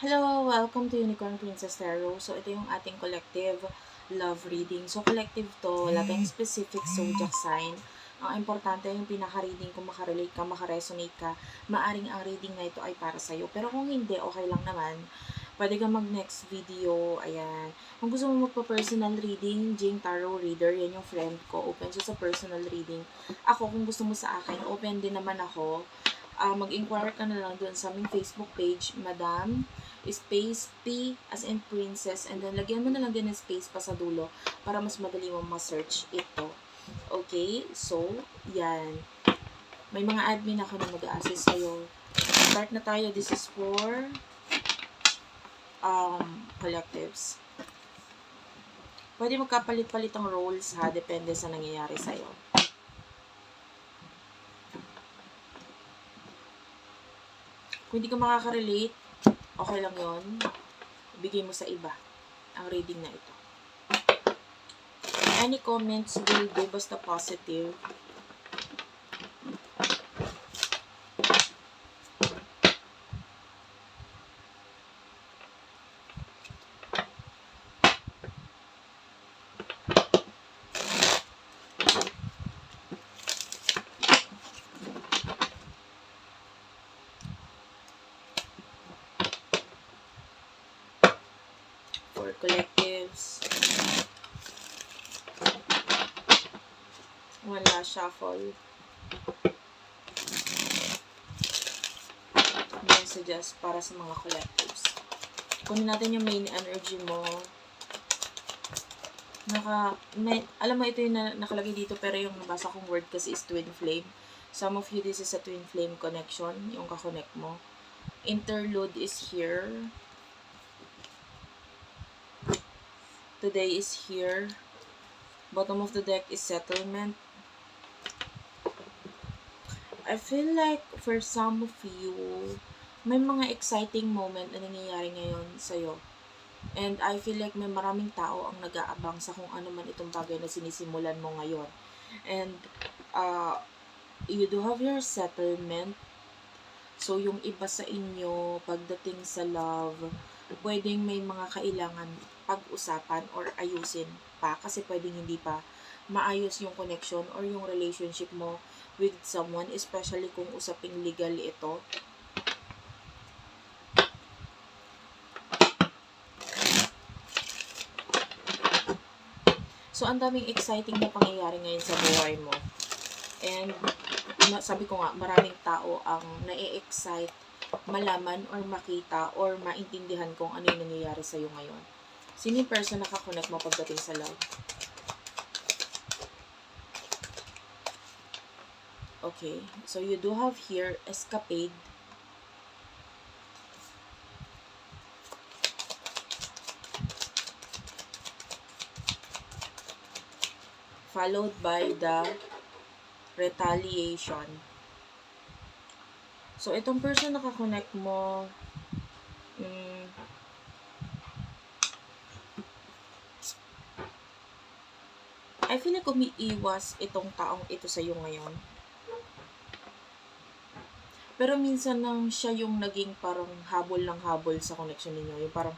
Hello! Welcome to Unicorn Princess Tarot. So, ito yung ating collective love reading. So, collective to. Wala tayong specific zodiac sign. Ang importante yung pinaka-reading kung makarelate ka, makaresonate ka. Maaring ang reading na ito ay para sa'yo. Pero kung hindi, okay lang naman. Pwede ka mag-next video. Ayan. Kung gusto mo magpa-personal reading, Jing Tarot Reader, yan yung friend ko. Open siya sa personal reading. Ako, kung gusto mo sa akin, open din naman ako. Mag-inquire ka na lang doon sa aming Facebook page, Madam space P as in princess, and then lagyan mo na lang din ng space pa sa dulo para mas madali mo ma-search ito. Okay? So, yan. May mga admin ako na mag-a-assist sa'yo. Start na tayo. This is for collectives. Pwede magkapalit-palit ang roles ha, depende sa nangyayari sa'yo. Kung hindi ka makaka-relate, okay lang yon. Bigay mo sa iba ang reading na ito. Any comments will do, basta positive. For collectives. Wala, shuffle. Messages para sa mga collectives. Kunin natin yung main energy mo. Alam mo, ito yung nakalagay dito, pero yung nabasa kong word kasi is twin flame. Some of you, this is a twin flame connection, yung kakonect mo. Interlude is here. Today is here. Bottom of the deck is settlement. I feel like for some of you, may mga exciting moment na nangyayari ngayon sa'yo. And I feel like may maraming tao ang nag-aabang sa kung ano man itong bagay na sinisimulan mo ngayon. And you do have your settlement. So, yung iba sa inyo, pagdating sa love, pwedeng may mga kailangan pag-usapan or ayusin pa. Kasi pwedeng hindi pa maayos yung connection or yung relationship mo with someone, especially kung usaping legal ito. So, ang daming exciting na pangyayari ngayon sa buhay mo. And, sabi ko nga, maraming tao ang na-excite malaman or makita or maintindihan kung ano yung nangyayari sa'yo ngayon. Sino yung person na nakakonect mo pagdating sa love? Okay, so you do have here escapade. Followed by the retaliation. So, itong person nakakonect mo, I feel like umiiwas itong taong ito sa iyo ngayon. Pero minsan nang siya yung naging parang habol ng habol sa connection ninyo. Yung parang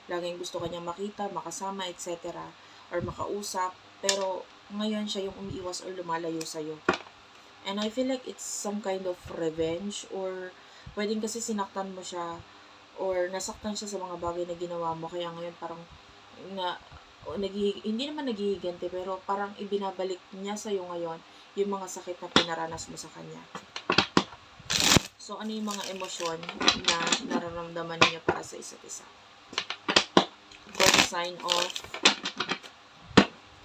laging gusto kanya makita, makasama, etc. Or makausap. Pero ngayon siya yung umiiwas or lumalayo sa'yo. And I feel like it's some kind of revenge or pwedeng kasi sinaktan mo siya or nasaktan siya sa mga bagay na ginawa mo. Kaya ngayon parang hindi naman naghihiganti pero parang ibinabalik niya sa'yo ngayon yung mga sakit na pinaranas mo sa kanya. So, ano yung mga emosyon na nararamdaman niyo para sa isa't isa? Good sign of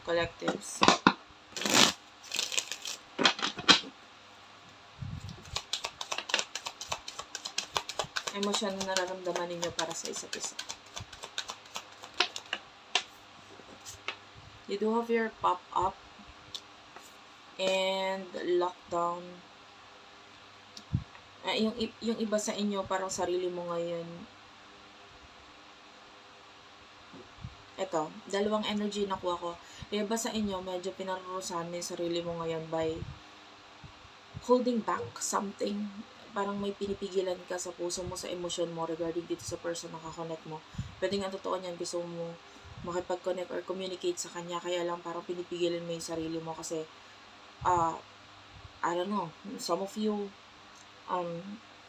collectives. Emosyon na nararamdaman niyo para sa isa't isa. You do have your pop-up and lockdown. Yung iba sa inyo, parang sarili mo ngayon. Ito, dalawang energy nakuha ko. Yung iba sa inyo, medyo pinarurusahan mo yung sarili mo ngayon by holding back something. parang may pinipigilan ka sa puso mo, sa emosyon mo regarding dito sa person na kakonect mo. Pwede nga totoo niyan, gusto mo makipag-connect or communicate sa kanya, kaya lang parang pinipigilan mo yung sarili mo kasi, I don't know, some of you,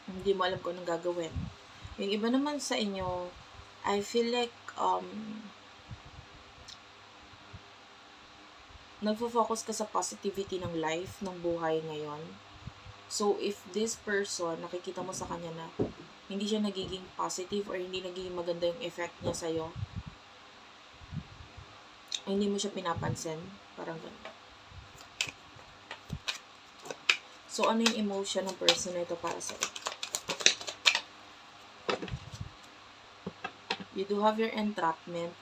hindi mo alam kung anong gagawin. Yung iba naman sa inyo, I feel like, nagfo-focus ka sa positivity ng life, ng buhay ngayon. So, if this person, nakikita mo sa kanya na hindi siya nagiging positive or hindi nagiging maganda yung effect niya sa'yo, hindi mo siya pinapansin, parang ganun. So, ano yung emotion ng person na ito para sa'yo? You do have your entrapment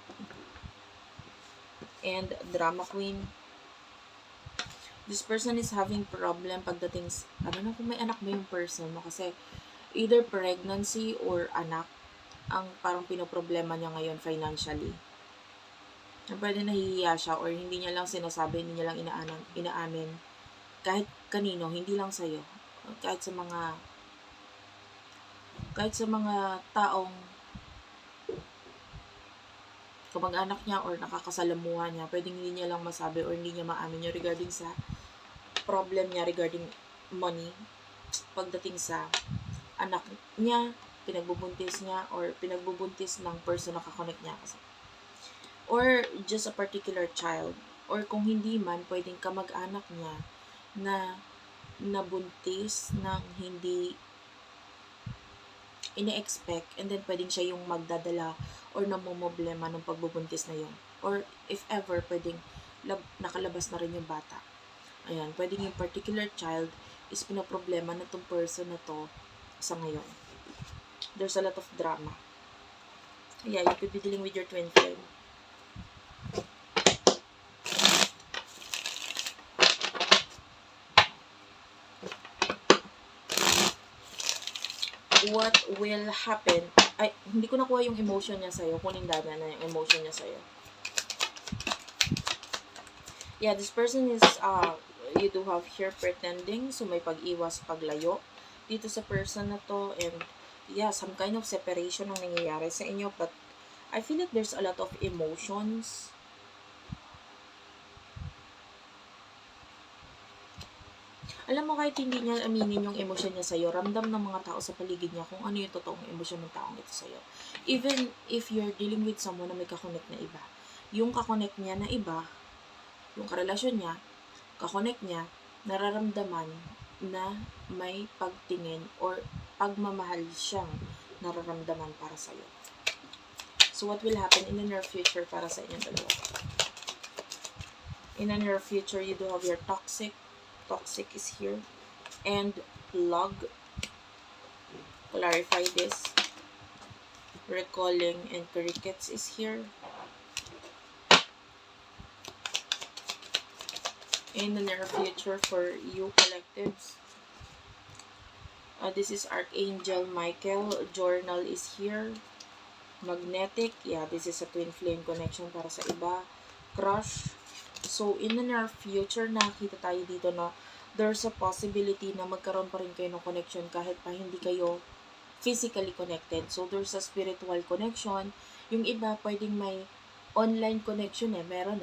and drama queen. This person is having problem pagdating sa, I don't know kung may anak ba yung person mo kasi either pregnancy or anak ang parang pinoproblema niya ngayon financially. Na pwede nahihiya siya or hindi niya lang sinasabi, hindi niya lang inaamin. Kahit kanino, hindi lang sa'yo. Kahit sa mga taong kamag-anak niya or nakakasalamuha niya, pwedeng hindi niya lang masabi or hindi niya maamin yung regarding sa problem niya regarding money pagdating sa anak niya, pinagbubuntis niya, or pinagbubuntis ng person na kakonect niya. Or just a particular child. Or kung hindi man, pwedeng kamag-anak niya na nabuntis ng hindi ine-expect, and then pwedeng siya yung magdadala or namumblema ng pagbubuntis na yun. Or if ever, pwedeng nakalabas na rin yung bata. Ayan, pwedeng yung particular child is pinaproblema na tong person na to sa ngayon. There's a lot of drama. Yeah, you could be dealing with your twin flame. What will happen? Ay, hindi ko nakuha yung emotion niya sa'yo. Kunin dada na yung emotion niya sa'yo. Yeah, this person is, you do have here pretending. So, may pag-iwas, paglayo dito sa person na to. And, yeah, some kind of separation ang nangyayari sa inyo. But, I feel like there's a lot of emotions. Alam mo, kahit hindi niya aminin yung emosyon niya sa'yo, ramdam ng mga tao sa paligid niya kung ano yung totoong emosyon ng taong ito sa'yo. Even if you're dealing with someone na may kakonect na iba, yung kakonect niya na iba, yung karelasyon niya, kakonect niya, nararamdaman na may pagtingin or pagmamahal siyang nararamdaman para sa'yo. So, what will happen in the near future para sa inyong dalawa? In the near future, you do have your toxic is here, and log, clarify this, recalling and crickets is here. In the near future for you collectives, this is Archangel Michael, journal is here, magnetic, yeah, this is a twin flame connection para sa iba, crush. So, in the near future, nakita tayo dito na there's a possibility na magkaroon pa rin kayo ng connection kahit pa hindi kayo physically connected. So, there's a spiritual connection. Yung iba, pwedeng may online connection meron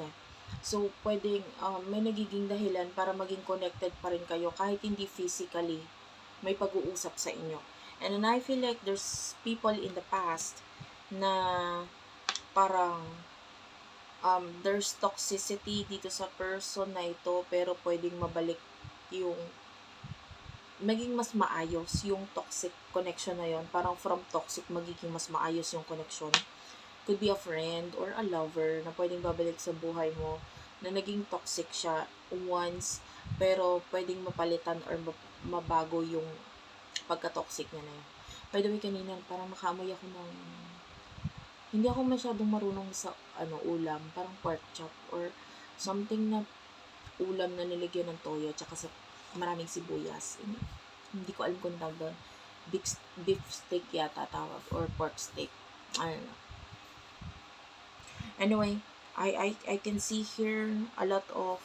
So, pwedeng may nagiging dahilan para maging connected pa rin kayo kahit hindi physically may pag-uusap sa inyo. And then I feel like there's people in the past na parang there's toxicity dito sa person na ito, pero pwedeng mabalik yung maging mas maayos yung toxic connection na yon. Parang from toxic magiging mas maayos yung connection. Could be a friend or a lover na pwedeng babalik sa buhay mo na naging toxic siya once, pero pwedeng mapalitan or mabago yung pagka-toxic niya na yun. By the way, kanina parang nakaamoy ako ng, hindi ako masyadong marunong sa ulam, parang pork chop or something na ulam na nilagyan ng toyo tsaka sa maraming sibuyas. Hindi ko alam kung tawag doon. Beef steak yata tawag or pork steak. I don't know. Anyway, I can see here a lot of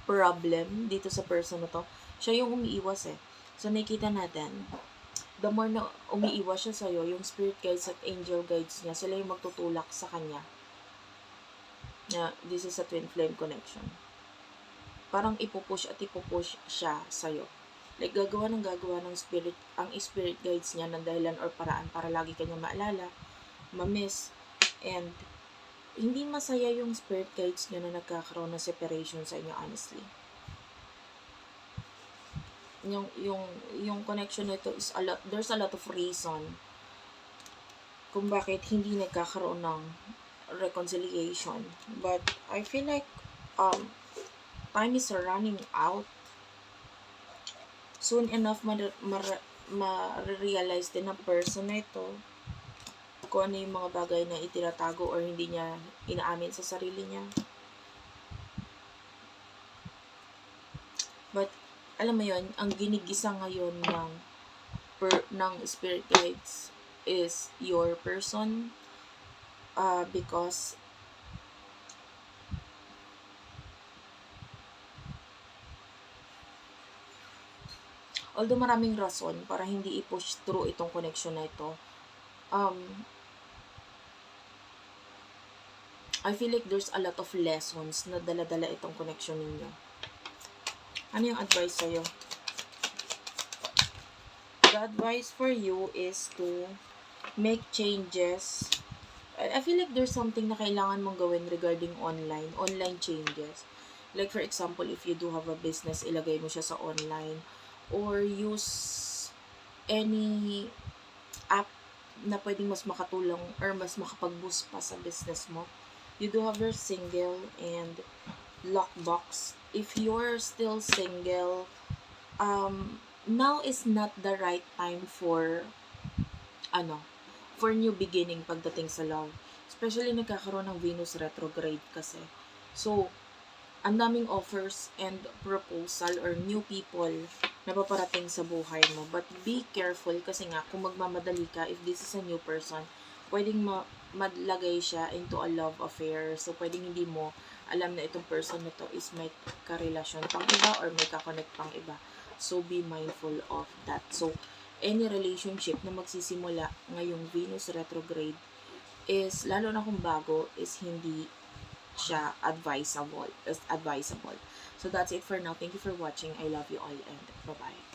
problem dito sa person na to. Siya yung umiiwas eh. So, nakikita natin, the more na umiiwas siya sa'yo, yung spirit guides at angel guides niya, sila yung magtutulak sa kanya. Na this is a twin flame connection. Parang ipupush siya sa'yo. Like, gagawa ng spirit, ang spirit guides niya ng dahilan or paraan para lagi kanya maalala, ma-miss, and hindi masaya yung spirit guides niya na nagkakaroon ng separation sa inyo, honestly. Yung connection nito is there's a lot of reason kung bakit hindi nagkakaroon ng reconciliation. But I feel like time is running out. Soon enough ma-realize din ng person na ito kung ano yung mga bagay na itinatago or hindi niya inaamin sa sarili niya. But alam mo yon, ang ginigisa ngayon ng spirit guides is your person, because although maraming rason para hindi i-push through itong connection na ito, I feel like there's a lot of lessons na dala-dala itong connection ninyo. Ano yung advice sa'yo? The advice for you is to make changes. I feel like there's something na kailangan mong gawin regarding online changes. Like for example, if you do have a business, ilagay mo siya sa online, or use any app na pwedeng mas makatulong or mas makapag-boost pa sa business mo. You do have your single and lockbox. If you're still single, now is not the right time for new beginning pagdating sa love. Especially nagkakaroon ng Venus retrograde kasi. So, ang daming offers and proposal or new people na paparating sa buhay mo. But be careful kasi nga, kung magmamadali ka, if this is a new person, pwedeng madlagay siya into a love affair. So, pwedeng hindi mo alam na itong person na to is may karelasyon pang iba or may kakonect pang iba. So, be mindful of that. So, any relationship na magsisimula ngayong Venus retrograde is, lalo na kung bago, is hindi siya advisable. So, that's it for now. Thank you for watching. I love you all and bye-bye.